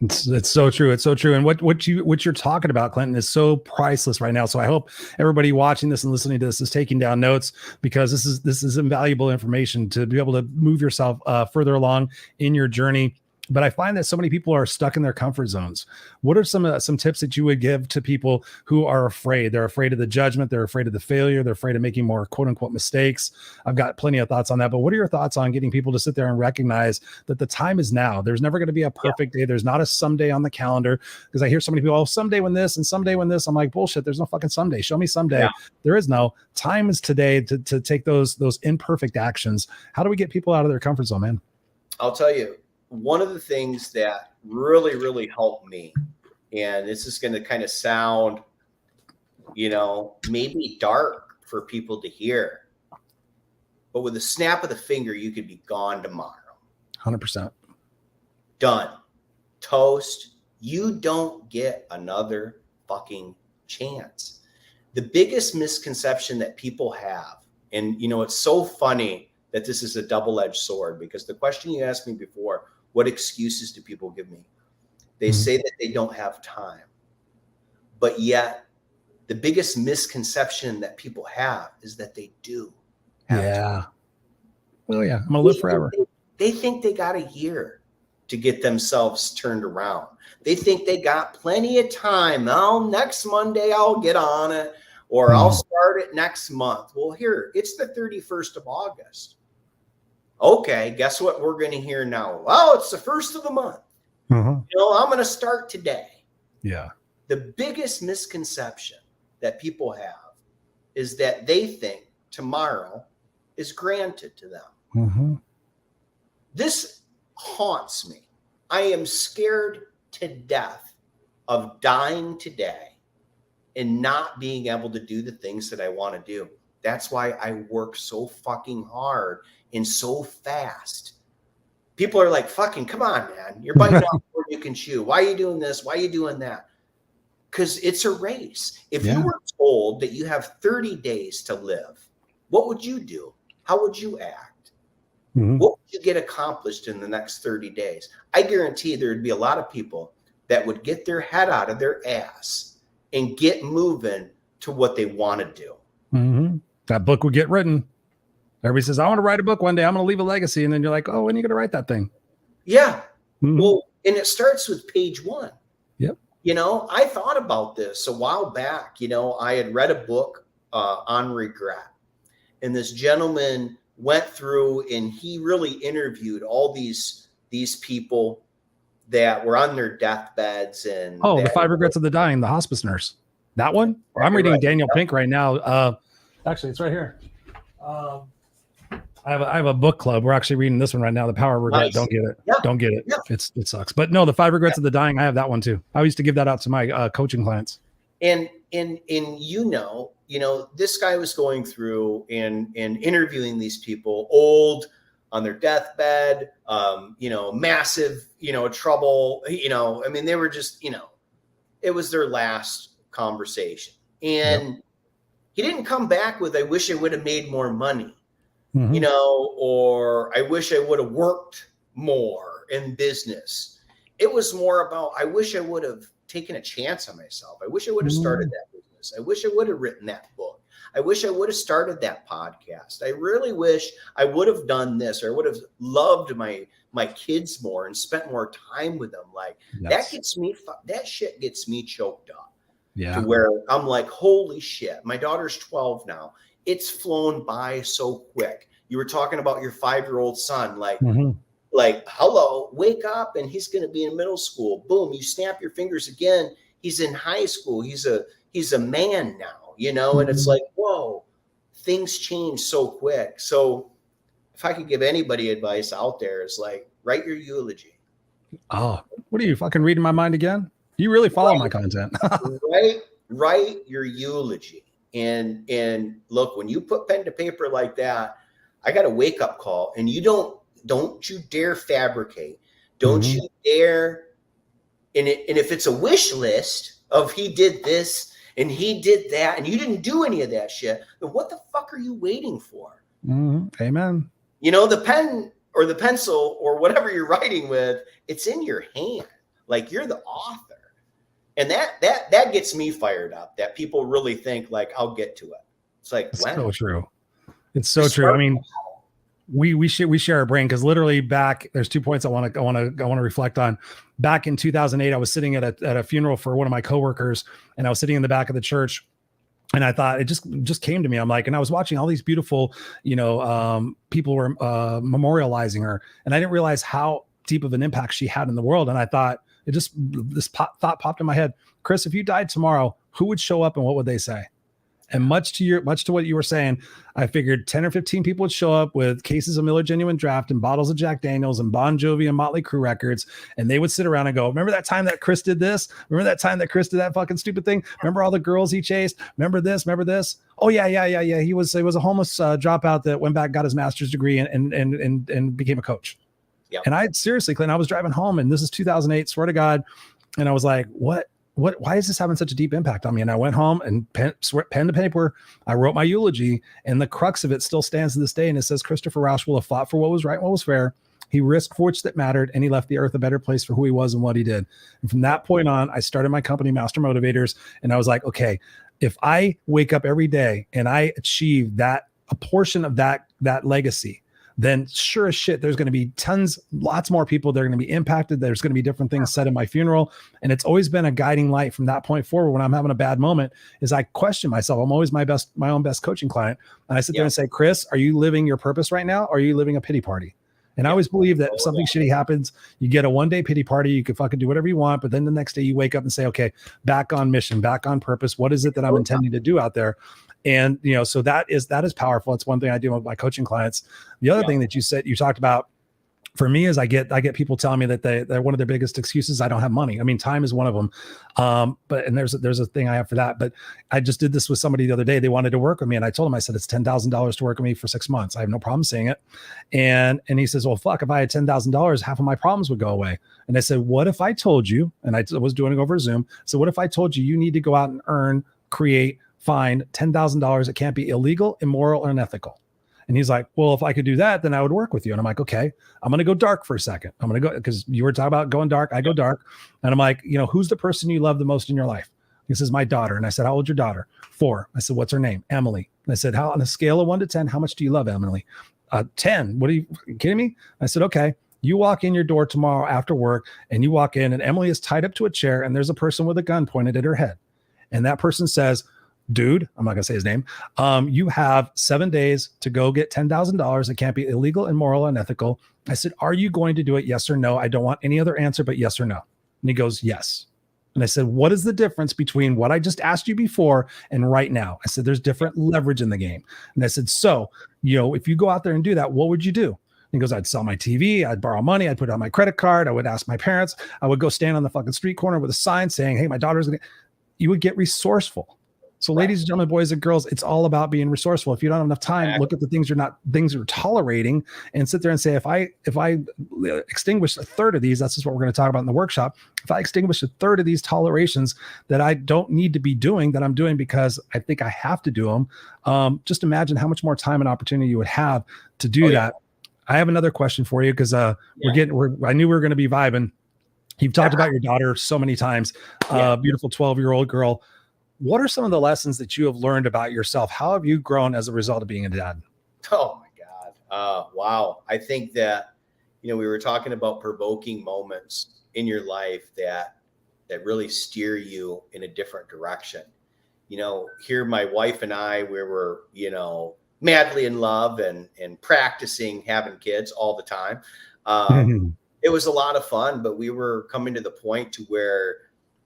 It's so true. It's so true. And what you're talking about, Clinton, is so priceless right now. So I hope everybody watching this and listening to this is taking down notes, because this is invaluable information to be able to move yourself further along in your journey. But I find that so many people are stuck in their comfort zones. What are some tips that you would give to people who are afraid? They're afraid of the judgment. They're afraid of the failure. They're afraid of making more quote unquote mistakes. I've got plenty of thoughts on that. But what are your thoughts on getting people to sit there and recognize that the time is now? There's never going to be a perfect day. There's not a someday on the calendar, because I hear so many people, oh, someday when this and someday when this. I'm like, bullshit. There's no fucking someday. Show me someday. Yeah. There is no. Time is today to take those imperfect actions. How do we get people out of their comfort zone, man? I'll tell you. One of the things that really, really helped me, and this is going to kind of sound, maybe dark for people to hear, but with a snap of the finger, you could be gone tomorrow. 100%. Done. Toast. You don't get another fucking chance. The biggest misconception that people have, and it's so funny that this is a double-edged sword, because the question you asked me before, what excuses do people give me? They say that they don't have time. But yet, the biggest misconception that people have is that they do have time. Well, yeah, I'm going to live forever. They think they got a year to get themselves turned around. They think they got plenty of time. Oh, next Monday I'll get on it, or I'll start it next month. Well, here, it's the 31st of August. Okay, guess what we're going to hear now? Well, it's the first of the month. I'm going to start today. Yeah. The biggest misconception that people have is that they think tomorrow is granted to them. This haunts me. I am scared to death of dying today and not being able to do the things that I want to do. That's why I work so fucking hard and so fast. People are like, fucking, come on, man. You're biting off more than you can chew. Why are you doing this? Why are you doing that? Because it's a race. If you were told that you have 30 days to live, what would you do? How would you act? What would you get accomplished in the next 30 days? I guarantee there'd be a lot of people that would get their head out of their ass and get moving to what they want to do. That book would get written. Everybody says, I want to write a book one day. I'm going to leave a legacy. And then you're like, oh, when are you going to write that thing? Yeah. Well, and it starts with page 1. Yep. I thought about this a while back. I had read a book on regret. And this gentleman went through and he really interviewed all these people that were on their deathbeds. And the 5 Regrets of the Dying, the hospice nurse. That one? I'm reading Daniel Pink right now. Actually, it's right here. I have a book club. We're actually reading this one right now. The Power of Regret. Nice. Don't get it. Yep. Don't get it. Yep. It sucks. But no, the 5 Regrets of the Dying. I have that one too. I used to give that out to my coaching clients. And this guy was going through and interviewing these people, old, on their deathbed, massive, trouble. They were just, it was their last conversation. And he didn't come back with, I wish I would have made more money. Or I wish I would have worked more in business. It was more about, I wish I would have taken a chance on myself. I wish I would have started that business. I wish I would have written that book. I wish I would have started that podcast. I really wish I would have done this, or I would have loved my kids more and spent more time with them. Like that shit gets me choked up. Yeah. To where I'm like, holy shit, my daughter's 12 now. It's flown by so quick. You were talking about your 5-year-old son, like, hello, wake up, and he's going to be in middle school. Boom, you snap your fingers again. He's in high school. He's a man now, and it's like, whoa, things change so quick. So if I could give anybody advice out there, is like, write your eulogy. Oh, what are you fucking reading my mind again? You really follow my content. Write your eulogy. And look, when you put pen to paper like that, I got a wake up call, and you don't you dare fabricate. Don't you dare. And if it's a wish list of he did this and he did that, and you didn't do any of that shit, then what the fuck are you waiting for? Amen. The pen or the pencil or whatever you're writing with, it's in your hand. Like you're the author. And that gets me fired up, that people really think like, I'll get to it. It's like, it's so true. It's so true. I mean, we share a brain, because literally back, there's 2 points I want to reflect on. Back in 2008, I was sitting at a funeral for one of my coworkers, and I was sitting in the back of the church, and I thought, it just came to me. I'm like, and I was watching all these beautiful, people were memorializing her, and I didn't realize how deep of an impact she had in the world. And I thought, thought popped in my head, Chris, if you died tomorrow, who would show up and what would they say? And much to what you were saying, I figured 10 or 15 people would show up with cases of Miller Genuine Draft and bottles of Jack Daniels and Bon Jovi and Motley Crue records. And they would sit around and go, remember that time that Chris did this? Remember that time that Chris did that fucking stupid thing? Remember all the girls he chased? Remember this? Remember this? Oh yeah. He was a homeless dropout that went back, got his master's degree and became a coach. Yep. And I seriously, Clint, I was driving home, and this is 2008, swear to God. And I was like, why is this having such a deep impact on me? And I went home and pen to paper, I wrote my eulogy, and the crux of it still stands to this day. And it says, Christopher Rausch will have fought for what was right and what was fair. He risked for which that mattered, and he left the earth a better place for who he was and what he did. And from that point on, I started my company, Master Motivators. And I was like, okay, if I wake up every day and I achieve a portion of that legacy, then sure as shit, there's going to be lots more people that are going to be impacted. There's going to be different things said in my funeral. And it's always been a guiding light from that point forward. When I'm having a bad moment, is I question myself. I'm always my own best coaching client. And I sit there and say, Chris, are you living your purpose right now? Or are you living a pity party? And I always believe that if something shitty happens, you get a one-day pity party, you can fucking do whatever you want. But then the next day you wake up and say, okay, back on mission, back on purpose. What is it that I'm intending to do out there? And, so that is powerful. It's one thing I do with my coaching clients. The other thing that you talked about for me is I get people telling me that they're one of their biggest excuses, I don't have money. I mean, time is one of them. And there's a thing I have for that, but I just did this with somebody the other day. They wanted to work with me. And I told him, I said, it's $10,000 to work with me for 6 months. I have no problem saying it. And he says, well, fuck, if I had $10,000, half of my problems would go away. And I said, what if I told you, and I was doing it over Zoom. So what if I told you need to go out and find $10,000. It can't be illegal, immoral, or unethical. And he's like, well, if I could do that, then I would work with you. And I'm like, okay, I'm going to go dark for a second. I'm going to go, because you were talking about going dark. I go dark. And I'm like, who's the person you love the most in your life? He says, my daughter. And I said, how old's your daughter? 4. I said, what's her name? Emily. And I said, how, on a scale of 1 to 10, how much do you love Emily? 10. What are you kidding me? I said, okay. You walk in your door tomorrow after work, and you walk in, and Emily is tied up to a chair, and there's a person with a gun pointed at her head. And that person says, dude, I'm not going to say his name. You have 7 days to go get $10,000. It can't be illegal, immoral, unethical. I said, are you going to do it? Yes or no? I don't want any other answer, but yes or no. And he goes, yes. And I said, what is the difference between what I just asked you before and right now? I said, there's different leverage in the game. And I said, so, if you go out there and do that, what would you do? And he goes, I'd sell my TV. I'd borrow money. I'd put it on my credit card. I would ask my parents. I would go stand on the fucking street corner with a sign saying, hey, my daughter's going to, you would get resourceful. So ladies and gentlemen, boys and girls, it's all about being resourceful. If you don't have enough time, look at the things you're tolerating, and sit there and say, if I extinguish a third of these, that's just what we're going to talk about in the workshop. If I extinguish a third of these tolerations that I don't need to be doing, that I'm doing because I think I have to do them, just imagine how much more time and opportunity you would have to do that. I have another question for you, because I knew we were going to be vibing. You've talked about your daughter so many times, beautiful 12-year-old girl. What are some of the lessons that you have learned about yourself? How have you grown as a result of being a dad? Oh my God. Wow. I think that, we were talking about provoking moments in your life that really steer you in a different direction. Here, my wife and I, we were, madly in love and practicing having kids all the time. It was a lot of fun, but we were coming to the point to where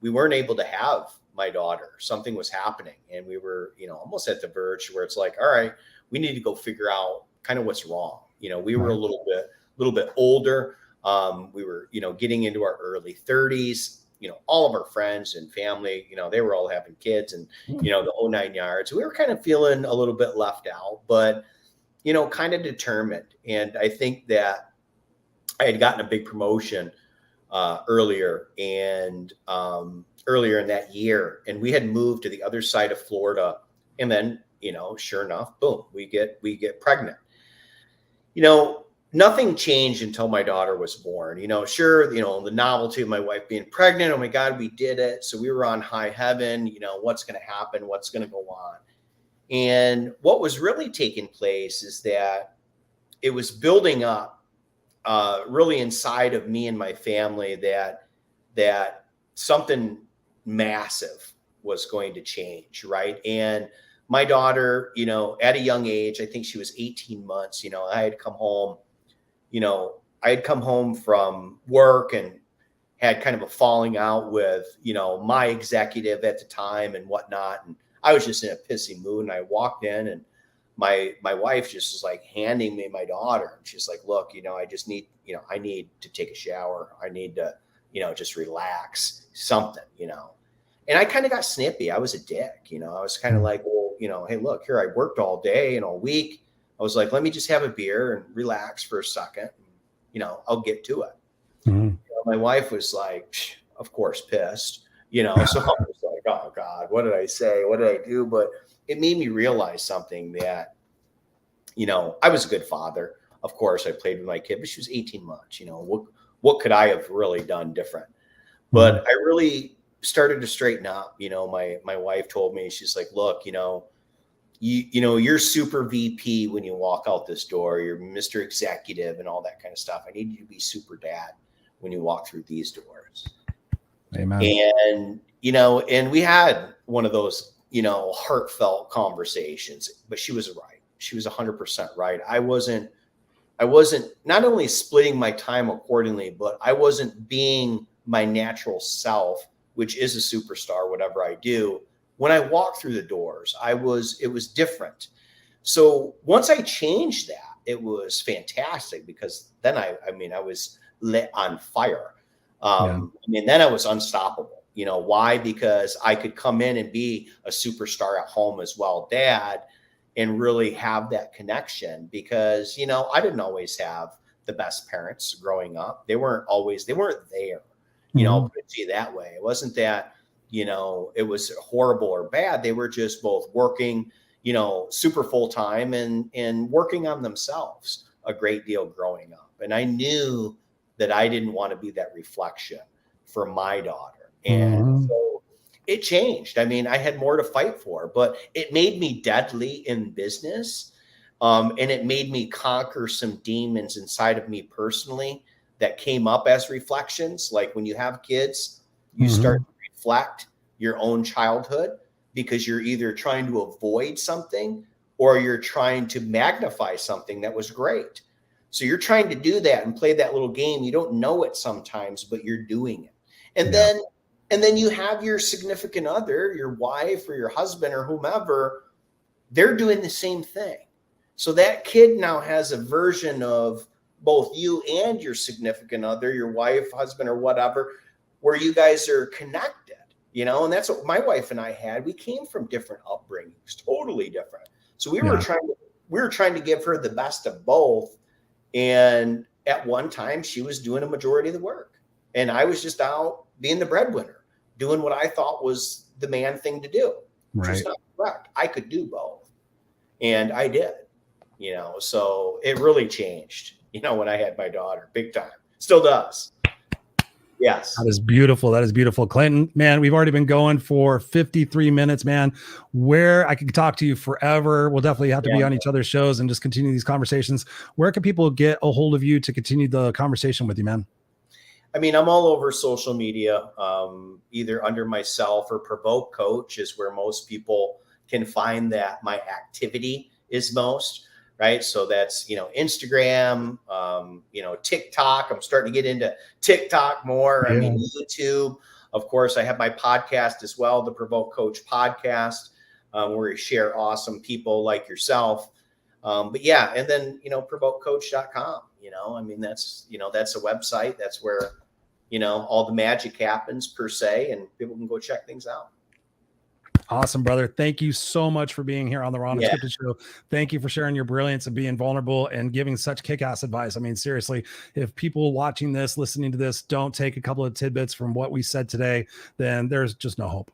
we weren't able to have my daughter. Something was happening, and we were, almost at the verge where it's like, all right, we need to go figure out kind of what's wrong. We were a little bit older. We were, getting into our early 30s. All of our friends and family, they were all having kids, and, the whole 9 yards. We were kind of feeling a little bit left out, but, kind of determined. And I think that I had gotten a big promotion earlier in that year, and we had moved to the other side of Florida. And then, sure enough, boom, we get pregnant. Nothing changed until my daughter was born. Sure, the novelty of my wife being pregnant. Oh my God, we did it. So we were on high heaven. What's going to happen? What's going to go on? And what was really taking place is that it was building up really inside of me and my family that something massive was going to change, right? And my daughter, you know, at a young age, I think she was 18 months, you know, I had come home from work and had kind of a falling out with, you know, my executive at the time and whatnot. And I was just in a pissy mood. And I walked in and my wife just was like handing me my daughter. And she's like, look, you know, I just need, you know, I need to take a shower. I need to, you know, just relax, something, you know. And I kind of got snippy. I was a dick, you know. I was kind of like, well, you know, hey, look, here, I worked all day and all week. I was like, let me just have a beer and relax for a second. And, you know, I'll get to it. Mm-hmm. You know, my wife was like, of course, pissed, you know. So I was like, oh, God, what did I say? What did I do? But it made me realize something that, you know, I was a good father. Of course, I played with my kid, but she was 18 months. You know, what could I have really done different? But I really started to straighten up. You know, my wife told me, she's like, look, you know, you're super VP when you walk out this door, you're Mr. Executive and all that kind of stuff. I need you to be super dad when you walk through these doors. Amen. And, you know, and we had one of those, you know, heartfelt conversations, but she was right. She was 100% right. I wasn't not only splitting my time accordingly, but I wasn't being my natural self, which is a superstar, whatever I do. When I walked through the doors, it was different. So once I changed that, it was fantastic because then I was lit on fire. Then I was unstoppable. You know, why? Because I could come in and be a superstar at home as well, dad, and really have that connection because, you know, I didn't always have the best parents growing up. They weren't there, you know, put it to you that way. It wasn't that, you know, it was horrible or bad. They were just both working, you know, super full time and working on themselves a great deal growing up. And I knew that I didn't want to be that reflection for my daughter. And so it changed. I mean, I had more to fight for, but it made me deadly in business. And it made me conquer some demons inside of me personally that came up as reflections. Like when you have kids, you start to reflect your own childhood because you're either trying to avoid something or you're trying to magnify something that was great. So you're trying to do that and play that little game. You don't know it sometimes, but you're doing it. And then you have your significant other, your wife or your husband or whomever, they're doing the same thing. So that kid now has a version of both you and your significant other, your wife, husband, or whatever, where you guys are connected, you know, and that's what my wife and I had. We came from different upbringings, totally different. So we were trying to give her the best of both. And at one time she was doing a majority of the work and I was just out being the breadwinner, doing what I thought was the man thing to do. Right. Which is not correct. I could do both. And I did, you know, so it really changed, you know, when I had my daughter, big time. Still does. Yes. That is beautiful. That is beautiful. Clinton, man, we've already been going for 53 minutes, man. Where I could talk to you forever. We'll definitely have to be on each other's shows and just continue these conversations. Where can people get a hold of you to continue the conversation with you, man? I mean, I'm all over social media, either under myself or Provoke Coach is where most people can find that my activity is most. Right. So that's, you know, Instagram, you know, TikTok. I'm starting to get into TikTok more. I mean, YouTube. Of course, I have my podcast as well, the Provoke Coach podcast, where we share awesome people like yourself. But yeah, and then, you know, provokecoach.com, you know, I mean, that's, you know, that's a website. That's where, you know, all the magic happens per se, and people can go check things out. Awesome, brother. Thank you so much for being here on the Raw&Unscripted show. Thank you for sharing your brilliance and being vulnerable and giving such kick-ass advice. I mean, seriously, if people watching this, listening to this, don't take a couple of tidbits from what we said today, then there's just no hope.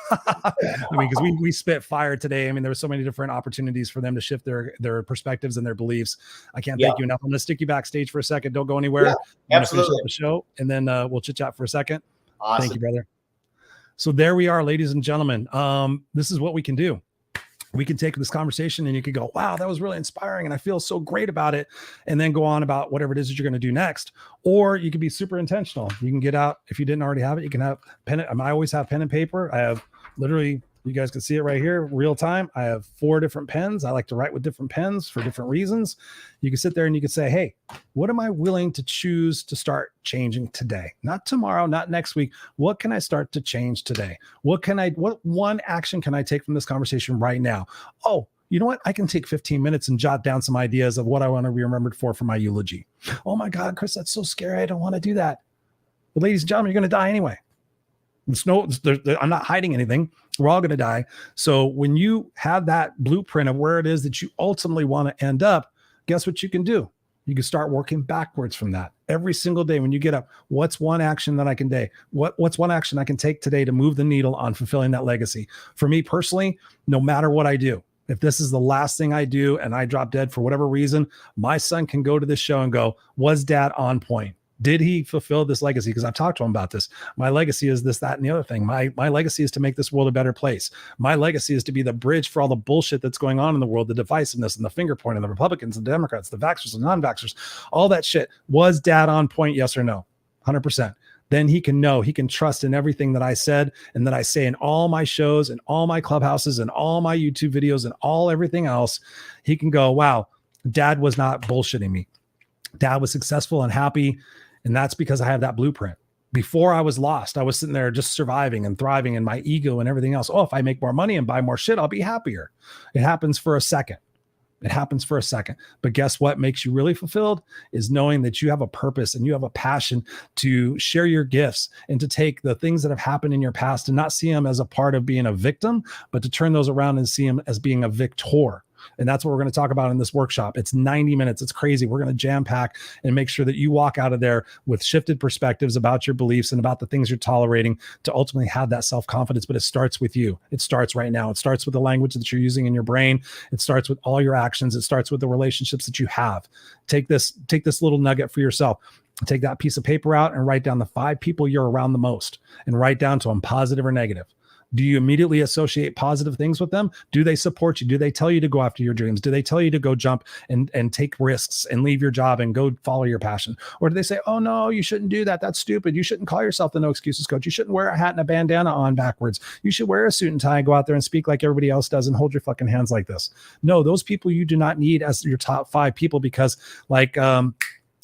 I mean, because we spit fire today. I mean, there were so many different opportunities for them to shift their perspectives and their beliefs. I can't thank you enough. I'm going to stick you backstage for a second. Don't go anywhere. Absolutely. Finish up the show, and then we'll chit chat for a second. Awesome. Thank you, brother. So there we are, ladies and gentlemen. This is what we can do. we can take this conversation and you could go, wow, that was really inspiring. And I feel so great about it. And then go on about whatever it is that you're going to do next. Or you could be super intentional. You can get out. If you didn't already have it, you can have pen. I always have pen and paper. I have literally, you guys can see it right here, real time. I have 4 different pens. I like to write with different pens for different reasons. You can sit there and you can say, hey, what am I willing to choose to start changing today? Not tomorrow, not next week. What can I start to change today? What one action can I take from this conversation right now? Oh, you know what? I can take 15 minutes and jot down some ideas of what I want to be remembered for my eulogy. Oh my God, Chris, that's so scary. I don't want to do that. But ladies and gentlemen, you're going to die anyway. I'm not hiding anything. We're all going to die. So when you have that blueprint of where it is that you ultimately want to end up, guess what you can do? You can start working backwards from that. Every single day when you get up, what's one action that I can take? What's one action I can take today to move the needle on fulfilling that legacy? For me personally, no matter what I do, if this is the last thing I do and I drop dead for whatever reason, my son can go to this show and go, was dad on point? Did he fulfill this legacy? Because I've talked to him about this. My legacy is this, that, and the other thing. My legacy is to make this world a better place. My legacy is to be the bridge for all the bullshit that's going on in the world, the divisiveness and the finger pointing, the Republicans and Democrats, the vaxxers and non-vaxxers, all that shit. Was dad on point? Yes or no? 100%. Then he can know, he can trust in everything that I said and that I say in all my shows and all my clubhouses and all my YouTube videos and everything else. He can go, wow, dad was not bullshitting me. Dad was successful and happy. And that's because I have that blueprint. Before I was lost, I was sitting there just surviving and thriving in my ego and everything else. Oh, if I make more money and buy more shit, I'll be happier. It happens for a second. It happens for a second. But guess what makes you really fulfilled is knowing that you have a purpose and you have a passion to share your gifts and to take the things that have happened in your past and not see them as a part of being a victim, but to turn those around and see them as being a victor. And that's what we're going to talk about in this workshop. It's 90 minutes. It's crazy. We're going to jam pack and make sure that you walk out of there with shifted perspectives about your beliefs and about the things you're tolerating to ultimately have that self-confidence. But it starts with you. It starts right now. It starts with the language that you're using in your brain. It starts with all your actions. It starts with the relationships that you have. Take this little nugget for yourself. Take that piece of paper out and write down the 5 people you're around the most and write down to them, positive or negative. Do you immediately associate positive things with them? Do they support you? Do they tell you to go after your dreams? Do they tell you to go jump and take risks and leave your job and go follow your passion? Or do they say, oh no, you shouldn't do that. That's stupid. You shouldn't call yourself the No Excuses Coach. You shouldn't wear a hat and a bandana on backwards. You should wear a suit and tie and go out there and speak like everybody else does and hold your fucking hands like this. No, those people you do not need as your top 5 people because like,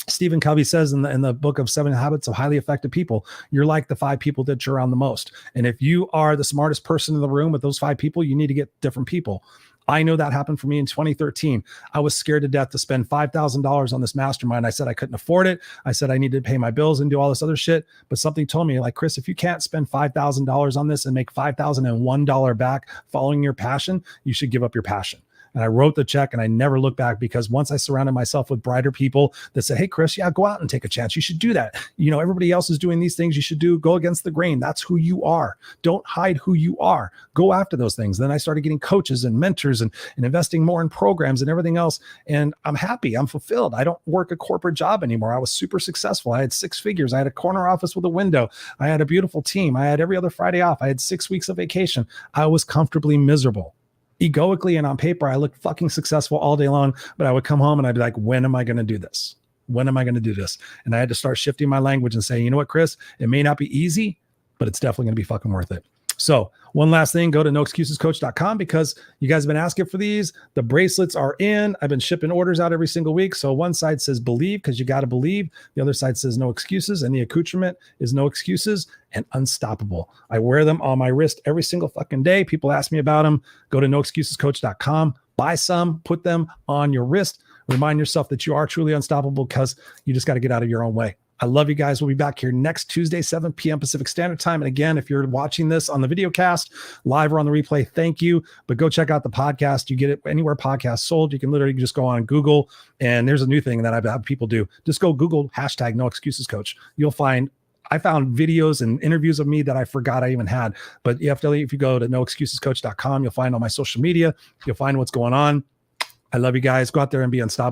Stephen Covey says in the book of 7 Habits of Highly Effective People, you're like the 5 people that you're around the most. And if you are the smartest person in the room with those 5 people, you need to get different people. I know that happened for me in 2013. I was scared to death to spend $5,000 on this mastermind. I said I couldn't afford it. I said I needed to pay my bills and do all this other shit. But something told me, like, Chris, if you can't spend $5,000 on this and make $5,001 back following your passion, you should give up your passion. And I wrote the check and I never looked back because once I surrounded myself with brighter people that said, hey, Chris, yeah, go out and take a chance. You should do that. You know, everybody else is doing these things. You should go against the grain. That's who you are. Don't hide who you are. Go after those things. Then I started getting coaches and mentors and investing more in programs and everything else. And I'm happy. I'm fulfilled. I don't work a corporate job anymore. I was super successful. I had 6 figures. I had a corner office with a window. I had a beautiful team. I had every other Friday off. I had 6 weeks of vacation. I was comfortably miserable. Egoically and on paper, I looked fucking successful all day long, but I would come home and I'd be like, when am I going to do this? When am I going to do this? And I had to start shifting my language and saying, you know what, Chris, it may not be easy, but it's definitely going to be fucking worth it. So one last thing, go to noexcusescoach.com because you guys have been asking for these. The bracelets are in. I've been shipping orders out every single week. So one side says believe because you got to believe. The other side says no excuses. And the accoutrement is no excuses and unstoppable. I wear them on my wrist every single fucking day. People ask me about them. Go to noexcusescoach.com, buy some, put them on your wrist. Remind yourself that you are truly unstoppable because you just got to get out of your own way. I love you guys. We'll be back here next Tuesday, 7 p.m. Pacific Standard Time. And again, if you're watching this on the video cast, live or on the replay, thank you. But go check out the podcast. You get it anywhere podcasts sold. You can literally just go on Google. And there's a new thing that I've had people do. Just go Google hashtag No Excuses Coach. You'll find I found videos and interviews of me that I forgot I even had. But if you go to noexcusescoach.com, you'll find all my social media. You'll find what's going on. I love you guys. Go out there and be unstoppable.